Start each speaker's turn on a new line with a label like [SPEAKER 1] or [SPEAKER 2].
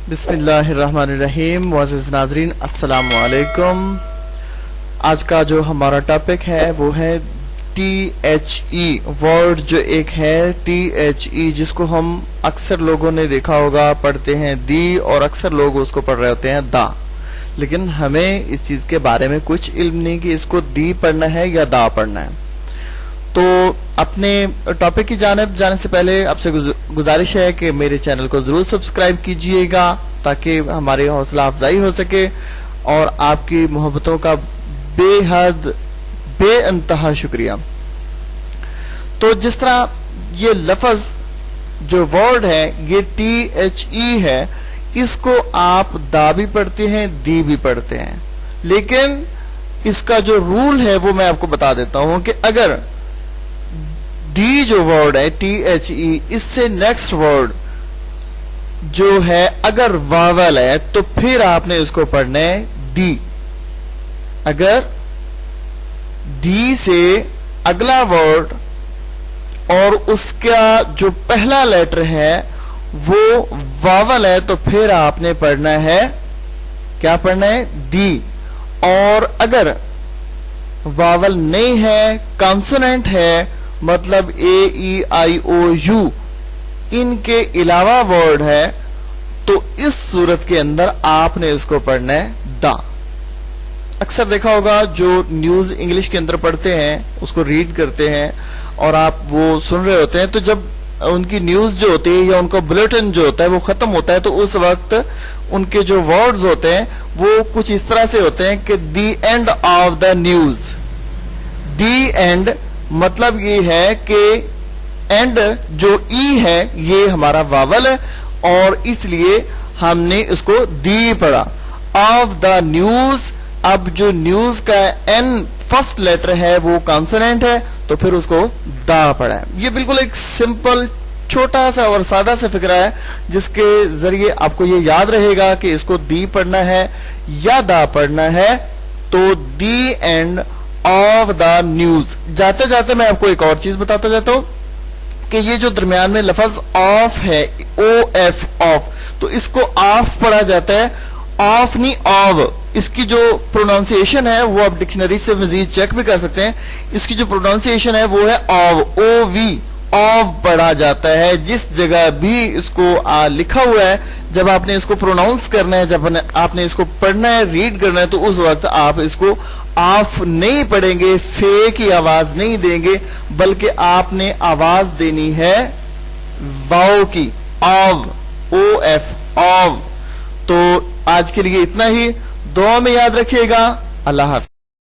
[SPEAKER 1] बिस्मिल्लाहिर्रहमानिर्रहीम। मुअज़्ज़िज़ नाज़रीन, अस्सलाम वालेकुम। आज का जो हमारा टॉपिक है वो है THE वर्ड, जो एक है THE, जिसको हम अक्सर लोगों ने देखा होगा पढ़ते हैं दी, और अक्सर लोग उसको पढ़ रहे होते हैं दा, लेकिन हमें इस चीज़ के बारे में कुछ इल्म नहीं कि इसको दी पढ़ना है या दा पढ़ना है। तो अपने टॉपिक की जानिब जाने से पहले आपसे गुजारिश है कि मेरे चैनल को ज़रूर सब्सक्राइब कीजिएगा ताकि हमारी हौसला अफजाई हो सके, और आपकी मोहब्बतों का बेहद बेइंतहा शुक्रिया। तो जिस तरह ये लफ्ज़ जो वर्ड है ये THE है, इसको आप दा भी पढ़ते हैं, दी भी पढ़ते हैं, लेकिन इसका जो रूल है वो मैं आपको बता देता हूं कि अगर डी जो वर्ड है THE, इससे नेक्स्ट वर्ड जो है अगर वावल है तो फिर आपने इसको पढ़ना है दी। अगर डी से अगला वर्ड और उसका जो पहला लेटर है वो वावल है तो फिर आपने पढ़ना है, क्या पढ़ना है, दी। और अगर वावल नहीं है, कॉन्सोनेंट है, मतलब AEIOU इनके अलावा वर्ड है, तो इस सूरत के अंदर आपने इसको पढ़ना है दा। अक्सर देखा होगा जो न्यूज़ इंग्लिश के अंदर पढ़ते हैं, उसको रीड करते हैं और आप वो सुन रहे होते हैं, तो जब उनकी न्यूज़ जो होती है या उनका बुलेटिन जो होता है वो ख़त्म होता है, तो उस वक्त उनके जो वर्ड्स होते हैं वो कुछ इस तरह से होते हैं कि the end of the news. The end मतलब ये है कि एंड जो ई है ये हमारा वावल है और इसलिए हमने इसको दी पढ़ा। ऑफ द न्यूज़, अब जो न्यूज़ का एन फर्स्ट लेटर है वो कॉन्सोनेंट है तो फिर उसको दा पढ़ा है। ये बिल्कुल एक सिंपल छोटा सा और सादा सा फिक्रा है जिसके जरिए आपको ये याद रहेगा कि इसको दी पढ़ना है या दा पढ़ना है। तो दी एंड ऑफ द न्यूज़। जाते जाते मैं आपको एक और चीज बताता जाता हूं कि ये जो दरमियान में लफ्ज ऑफ है, OF ऑफ, तो इसको ऑफ पढ़ा जाता है, ऑफ नहीं ऑव। इसकी जो प्रोनाउंसिएशन है वो आप डिक्शनरी से मजीद चेक भी कर सकते हैं। इसकी जो प्रोनाउंसिएशन है वो है ऑव, OV, ऑफ पढ़ा जाता है। जिस जगह भी इसको लिखा हुआ है, जब आपने इसको प्रोनाउंस करना है, जब आपने इसको पढ़ना है, रीड करना है, तो उस वक्त आप इसको ऑफ नहीं पढ़ेंगे, फे की आवाज नहीं देंगे, बल्कि आपने आवाज देनी है वाओ की, ऑव, OF, ऑव। तो आज के लिए इतना ही, दुआ में याद रखिएगा। अल्लाह हाफ़िज़।